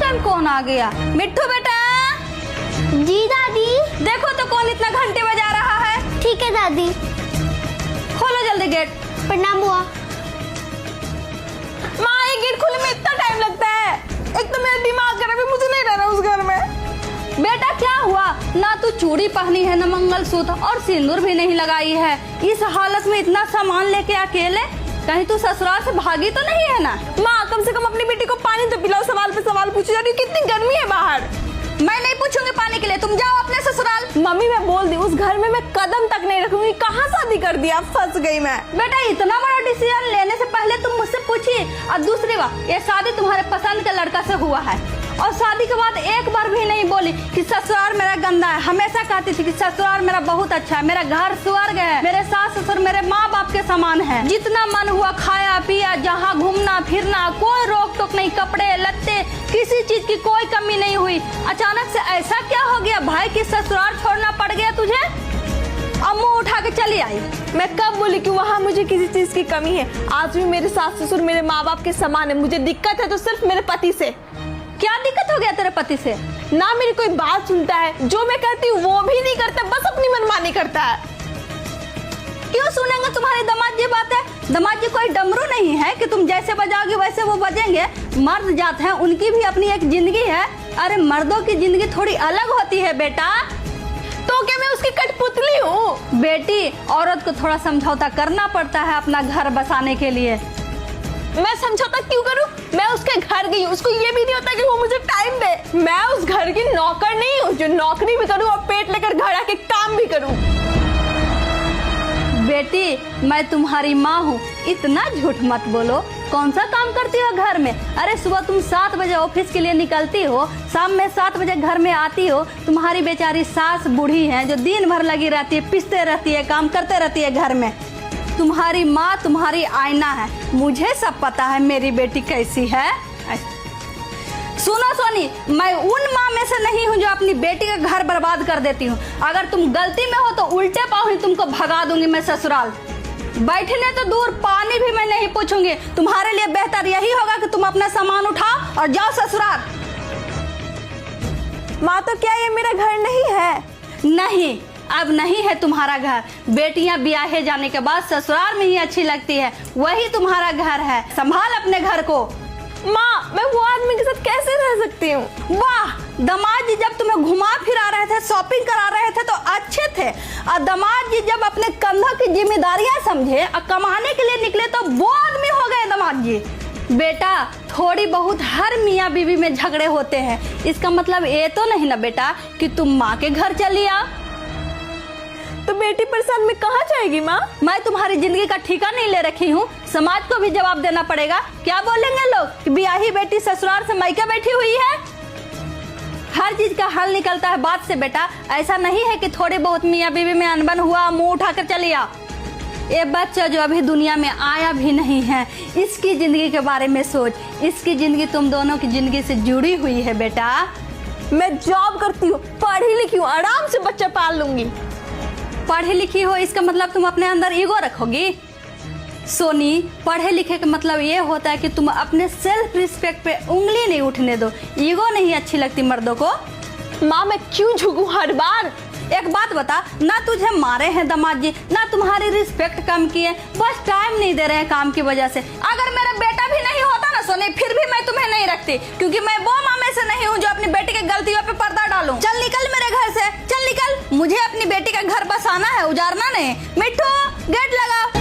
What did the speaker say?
Time कौन आ गया? मिट्ठू बेटा। जी दादी। देखो तो कौन इतना घंटे बजा रहा है। ठीक है दादी। खोलो जल्दी गेट। प्रणाम बुआ। माँ ये गेट खोलने में इतना टाइम लगता है। एक तो मेरा दिमाग खराब है, मुझे नहीं रहना उस घर में। बेटा क्या हुआ? ना तू चूड़ी पहनी है, ना मंगलसूत्र, और सिंदूर भी नहीं लगाई है। इस हालत में इतना सामान लेके अकेले कहीं तू ससुराल से भागी तो नहीं है ना? माँ कम से कम अपनी बेटी को पानी तो पिलाओ। सवाल पे सवाल पूछी जा रही है, कितनी गर्मी है बाहर। मैं नहीं पूछूंगी पानी के लिए, तुम जाओ अपने ससुराल। मम्मी मैं बोल दी, उस घर में मैं कदम तक नहीं रखूंगी। कहाँ शादी कर दिया, फंस गई मैं। बेटा इतना बड़ा डिसीजन लेने से पहले तुम मुझसे पूछिए। और दूसरी बात, ये शादी तुम्हारे पसंद के लड़का से हुआ है, और शादी के बाद एक बार भी नहीं बोली कि ससुराल मेरा गंदा है। हमेशा कहती थी कि ससुराल मेरा बहुत अच्छा है, मेरा घर स्वर्ग है, मेरे सास ससुर मेरे माँ बाप के समान है। जितना मन हुआ खाया पिया, जहाँ घूमना फिरना, कोई रोक टोक नहीं, कपड़े लत्ते किसी चीज की कोई कमी नहीं हुई। अचानक से ऐसा क्या हो गया भाई कि ससुराल छोड़ना पड़ गया तुझे? अब मुँह उठा के चली आई। मैं कब बोली कि वहाँ मुझे किसी चीज की कमी है? आज भी मेरे सास ससुर मेरे माँ बाप के समान है। मुझे दिक्कत है तो सिर्फ मेरे पति से। क्या दिक्कत हो गया तेरे पति से? ना मेरी कोई बात सुनता है, जो मैं कहती हूँ वो भी नहीं करता, बस अपनी मनमानी करता है। क्यों सुनेंगे तुम्हारे दामाद जी बात है? दामाद जी कोई डमरू नहीं है कि तुम जैसे बजाओगे वैसे वो बजेंगे। मर्द जात हैं, उनकी भी अपनी एक जिंदगी है। अरे मर्दों की जिंदगी थोड़ी अलग होती है बेटा। तो क्या मैं उसकी कठपुतली हूँ? बेटी औरत को थोड़ा समझौता करना पड़ता है अपना घर बसाने के लिए। मैं समझौता क्यों करूं? मैं उसके घर गई, उसको ये भी नहीं होता कि वो मुझे टाइम दे। मैं उस घर की नौकर नहीं हूँ जो नौकरी भी करूं और पेट लेकर घर आके काम भी करूं। बेटी मैं तुम्हारी माँ हूँ, इतना झूठ मत बोलो। कौन सा काम करती हो घर में? अरे सुबह तुम 7 बजे ऑफिस के लिए निकलती हो, शाम में 7 बजे घर में आती हो। तुम्हारी बेचारी सास बूढ़ी है जो दिन भर लगी रहती है, पिसते रहती है, काम करते रहती है घर में। तुम्हारी माँ तुम्हारी आईना है। मुझे सब पता है मेरी बेटी कैसी है। सुनो सोनी, मैं उन माँ में से नहीं हूँ जो अपनी बेटी का घर बर्बाद कर देती हूँ। अगर तुम गलती में हो तो उल्टे पाँव ही तुमको भगा दूंगी मैं ससुराल। बैठने तो दूर, पानी भी मैं नहीं पूछूंगी। तुम्हारे लिए बेहतर यही होगा कि तुम अपना सामान उठाओ और जाओ ससुराल। माँ तो क्या ये मेरा घर नहीं है? नहीं, अब नहीं है तुम्हारा घर। बेटियां ब्याहे जाने के बाद ससुराल में ही अच्छी लगती है, वही तुम्हारा घर है। संभाल अपने घर को। माँ मैं वो आदमी के साथ कैसे रह सकती हूँ? वाह, दामाद जी जब तुम्हें घुमा फिरा रहे थे, शॉपिंग करा रहे थे तो अच्छे थे, और दामाद जी जब अपने कंधों की जिम्मेदारियां समझे और कमाने के लिए निकले तो वो आदमी हो गए दामाद जी। बेटा थोड़ी बहुत हर मियाँ बीवी में झगड़े होते हैं, इसका मतलब ये तो नहीं ना बेटा कि तुम माँ के घर चली आ। तो बेटी परेशान में कहाँ जाएगी माँ? मैं तुम्हारी जिंदगी का ठिकाना नहीं ले रखी हूँ, समाज को भी जवाब देना पड़ेगा। क्या बोलेंगे लोग कि ब्याही बेटी ससुराल से मायके बैठी हुई है? हर चीज का हल निकलता है बात से बेटा। ऐसा नहीं है कि थोड़ी बहुत मियाँ बीवी में अनबन हुआ मुंह उठाकर चली आ। ये बच्चा जो अभी दुनिया में आया भी नहीं है, इसकी जिंदगी के बारे में सोच। इसकी जिंदगी तुम दोनों की जिंदगी से जुड़ी हुई है बेटा। मैं जॉब करती हूँ, पढ़ी लिखी हूँ, आराम से बच्चा पाल लूंगी। पढ़ी लिखी हो इसका मतलब तुम अपने अंदर ईगो रखोगी? सोनी, पढ़े लिखे का मतलब ये होता है कि तुम अपने सेल्फ रिस्पेक्ट पे उंगली नहीं उठने दो। ईगो नहीं अच्छी लगती मर्दों को। माँ मैं क्यों झुकूं हर बार? एक बात बता, ना तुझे मारे हैं दामाद जी, ना तुम्हारी रिस्पेक्ट कम की है, बस टाइम नहीं दे रहे हैं काम की वजह से। अगर मेरा बेटा भी नहीं होता ना सोनी, फिर भी मैं तुम्हें नहीं रखती, क्योंकि मैं वो माँ में से नहीं हूँ जो अपनी बेटी की गलतियों पे पर्दा डालूं। चल निकल मेरे घर से, चल निकल। मुझे अपनी बेटी का घर बसाना है, उजारना नहीं। मिट्ठू गेट लगा।